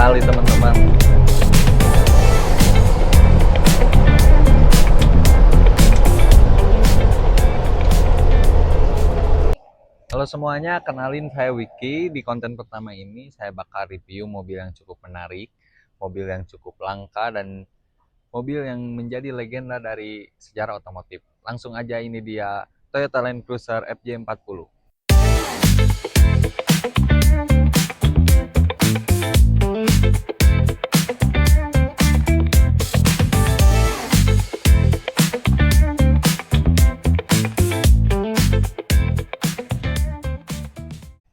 sekali teman-teman. Halo semuanya, kenalin saya Wiki. Di konten pertama ini saya bakal review mobil yang cukup menarik, mobil yang cukup langka, dan mobil yang menjadi legenda dari sejarah otomotif. Langsung aja, ini dia Toyota Land Cruiser FJ40.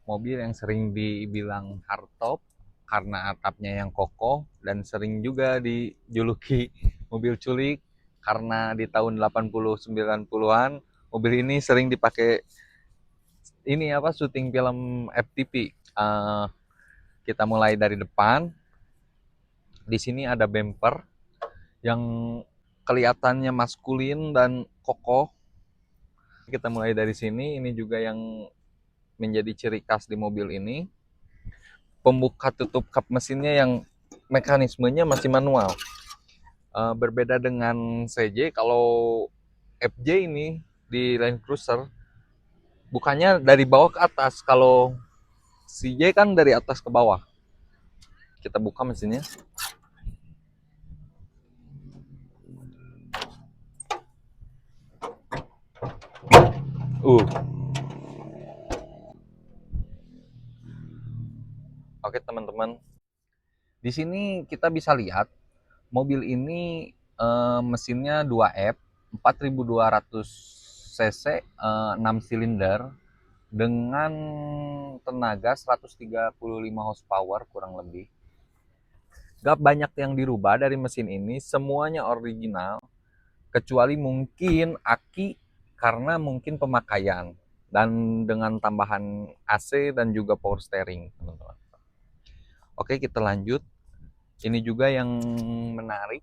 Mobil yang sering dibilang hardtop karena atapnya yang kokoh, dan sering juga dijuluki mobil culik karena di tahun 80 90-an mobil ini sering dipakai syuting film FTV. Kita mulai dari depan. Di sini ada bumper yang kelihatannya maskulin dan kokoh. Kita mulai dari sini. Ini juga yang menjadi ciri khas di mobil ini. Pembuka tutup kap mesinnya yang mekanismenya masih manual. Berbeda dengan CJ, kalau FJ ini di Land Cruiser bukannya dari bawah ke atas. Kalau CJ kan dari atas ke bawah. Kita buka mesinnya. Oke teman-teman, di sini kita bisa lihat mobil ini mesinnya 2F 4200 cc, 6 silinder dengan tenaga 135 horsepower kurang lebih. Gak banyak yang dirubah dari mesin ini, semuanya original kecuali mungkin aki karena mungkin pemakaian, dan dengan tambahan AC dan juga power steering, teman-teman. Oke, kita lanjut. Ini juga yang menarik,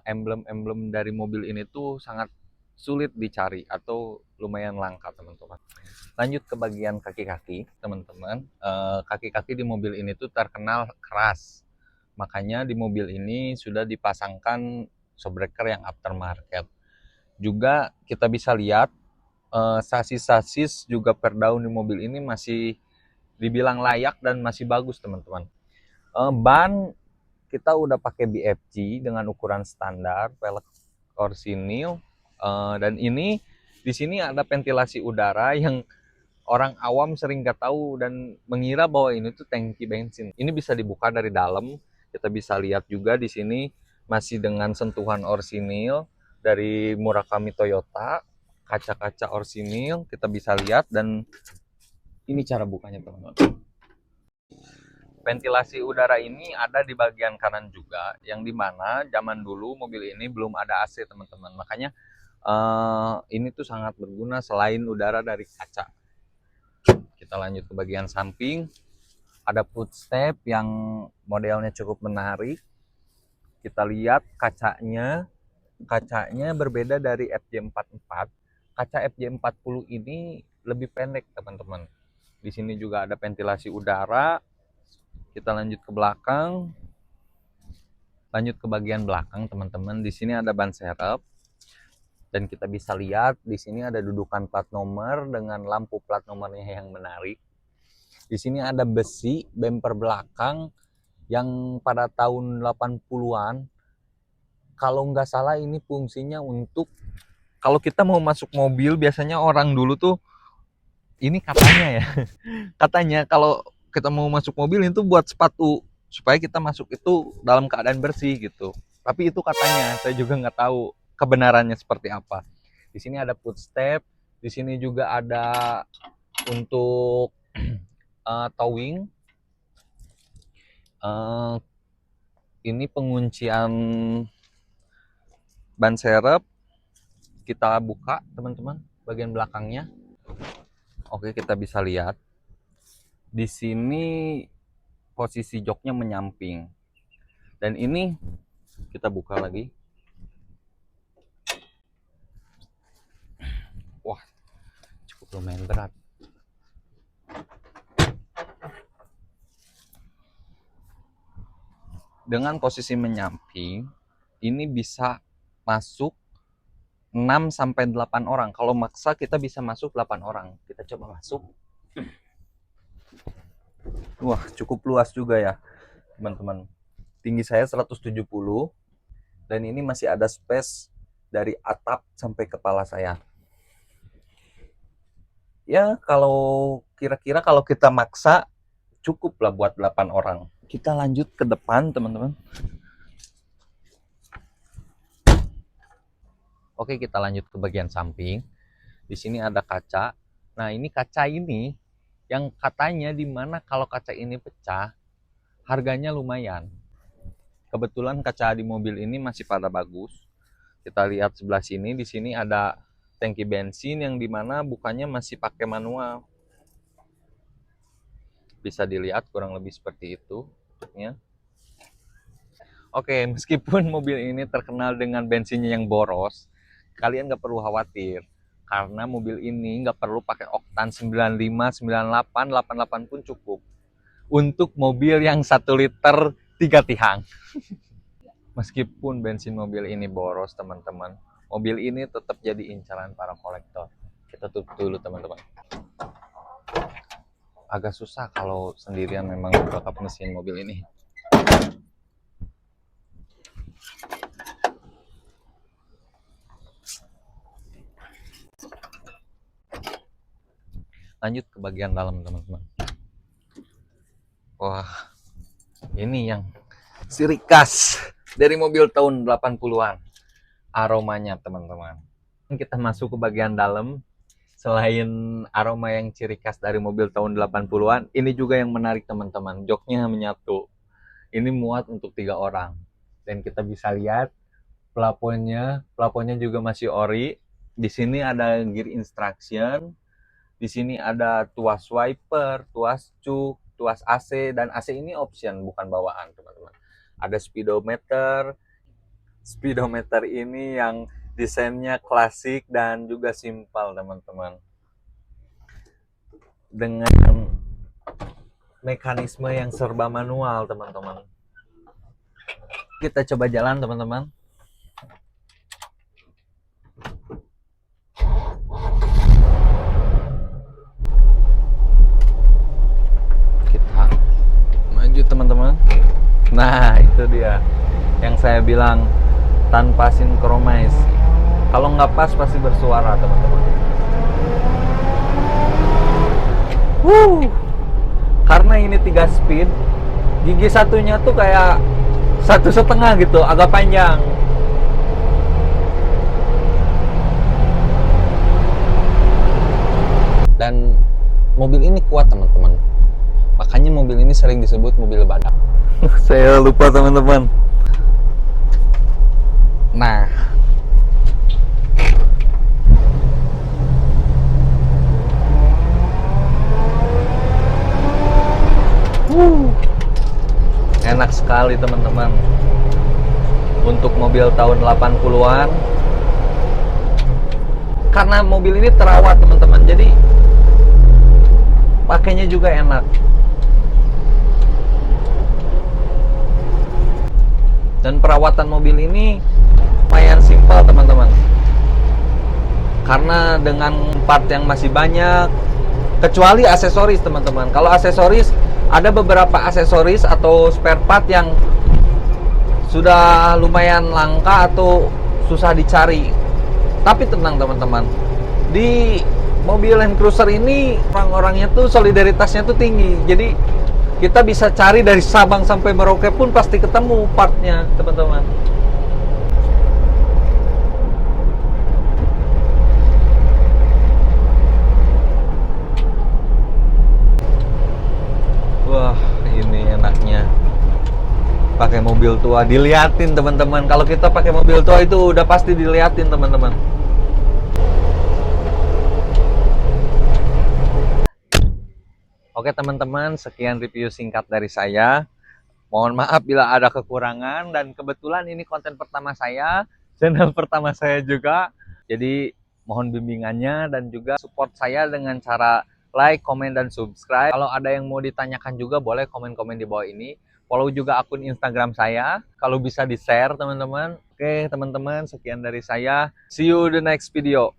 emblem-emblem dari mobil ini tuh sangat sulit dicari atau lumayan langka, teman-teman. Lanjut ke bagian kaki-kaki, teman-teman. Kaki-kaki di mobil ini tuh terkenal keras. Makanya di mobil ini sudah dipasangkan shockbreaker yang aftermarket. Juga kita bisa lihat sasis-sasis juga per daun di mobil ini masih dibilang layak dan masih bagus, teman-teman. Ban kita udah pakai BFG dengan ukuran standar, velg orsinil, dan ini di sini ada ventilasi udara yang orang awam sering nggak tahu dan mengira bahwa ini tuh tangki bensin. Ini bisa dibuka dari dalam. Kita bisa lihat juga di sini masih dengan sentuhan orsinil dari Murakami Toyota, kaca-kaca orsinil kita bisa lihat, dan ini cara bukanya, teman-teman. Ventilasi udara ini ada di bagian kanan juga, yang dimana zaman dulu mobil ini belum ada AC, teman-teman. Makanya ini tuh sangat berguna selain udara dari kaca. Kita lanjut ke bagian samping. Ada footstep yang modelnya cukup menarik. Kita lihat kacanya berbeda dari FJ44. Kaca FJ40 ini lebih pendek, teman-teman. Di sini juga ada ventilasi udara. Kita lanjut ke belakang. Lanjut ke bagian belakang, teman-teman. Di sini ada ban serep. Dan kita bisa lihat di sini ada dudukan plat nomor dengan lampu plat nomornya yang menarik. Di sini ada besi bumper belakang yang pada tahun 80-an. Kalau nggak salah ini fungsinya untuk kalau kita mau masuk mobil, biasanya orang dulu tuh ini katanya ya. Katanya kalau kita mau masuk mobil itu buat sepatu supaya kita masuk itu dalam keadaan bersih gitu. Tapi itu katanya, saya juga nggak tahu kebenarannya seperti apa. Di sini ada footstep, di sini juga ada untuk towing. Ini penguncian ban serep. Kita buka, teman-teman, bagian belakangnya. Oke, kita bisa lihat di sini posisi joknya menyamping, dan ini kita buka lagi. Wah, cukup lumayan berat. Dengan posisi menyamping, ini bisa masuk 6 sampai 8 orang. Kalau maksa kita bisa masuk 8 orang. Kita coba masuk. Wah, cukup luas juga ya, teman-teman. Tinggi saya 170 dan ini masih ada space dari atap sampai kepala saya. Ya, kalau kira-kira kalau kita maksa cukup lah buat 8 orang. Kita lanjut ke depan, teman-teman. Oke, kita lanjut ke bagian samping. Di sini ada kaca. Nah, ini kaca ini yang katanya dimana kalau kaca ini pecah, harganya lumayan. Kebetulan kaca di mobil ini masih pada bagus. Kita lihat sebelah sini, di sini ada tangki bensin yang dimana bukannya masih pakai manual. Bisa dilihat kurang lebih seperti itu bentuknya. Oke, meskipun mobil ini terkenal dengan bensinnya yang boros, kalian nggak perlu khawatir. Karena mobil ini nggak perlu pakai oktan 95, 98, 88 pun cukup. Untuk mobil yang 1 liter 3 tiang. Meskipun bensin mobil ini boros, teman-teman, mobil ini tetap jadi incaran para kolektor. Kita tutup dulu, teman-teman. Agak susah kalau sendirian memang backup mesin mobil ini. Lanjut ke bagian dalam, teman-teman. Wah, ini yang ciri khas dari mobil tahun 80-an. Aromanya, teman-teman. Kita masuk ke bagian dalam. Selain aroma yang ciri khas dari mobil tahun 80-an, ini juga yang menarik, teman-teman. Joknya menyatu. Ini muat untuk 3 orang. Dan kita bisa lihat plafonnya juga masih ori. Di sini ada gear instruction. Di sini ada tuas wiper, tuas cuk, tuas AC, dan AC ini option, bukan bawaan, teman-teman. Ada speedometer. Speedometer ini yang desainnya klasik dan juga simpel, teman-teman. Dengan mekanisme yang serba manual, teman-teman. Kita coba jalan, teman-teman. Kita maju, teman-teman. Nah, itu dia yang saya bilang tanpa sinkronis. Kalau nggak pas pasti bersuara, teman-teman. Karena ini 3 speed, gigi satunya tuh kayak 1,5 gitu, agak panjang. Dan mobil ini kuat, teman-teman. Makanya mobil ini sering disebut mobil badak. Saya lupa, teman-teman. Nah, enak sekali, teman-teman. Untuk mobil tahun 80-an. Karena mobil ini terawat, teman-teman. Jadi pakainya juga enak. Dan perawatan mobil ini lumayan simpel, teman-teman. Karena dengan part yang masih banyak, kecuali aksesoris, teman-teman. Kalau aksesoris, ada beberapa aksesoris atau spare part yang sudah lumayan langka atau susah dicari. Tapi tenang, teman-teman. Di mobil Land Cruiser ini orang-orangnya tuh solidaritasnya tuh tinggi. Jadi kita bisa cari dari Sabang sampai Merauke pun pasti ketemu partnya, teman-teman. Wah, ini enaknya pakai mobil tua, diliatin, teman-teman. Kalau kita pakai mobil tua itu udah pasti diliatin, teman-teman. Oke, teman-teman, sekian review singkat dari saya. Mohon maaf bila ada kekurangan, dan kebetulan ini konten pertama saya, channel pertama saya juga. Jadi mohon bimbingannya dan juga support saya dengan cara like, komen, dan subscribe. Kalau ada yang mau ditanyakan juga boleh komen-komen di bawah ini. Follow juga akun Instagram saya. Kalau bisa di-share teman-teman. Oke teman-teman, sekian dari saya. See you the next video.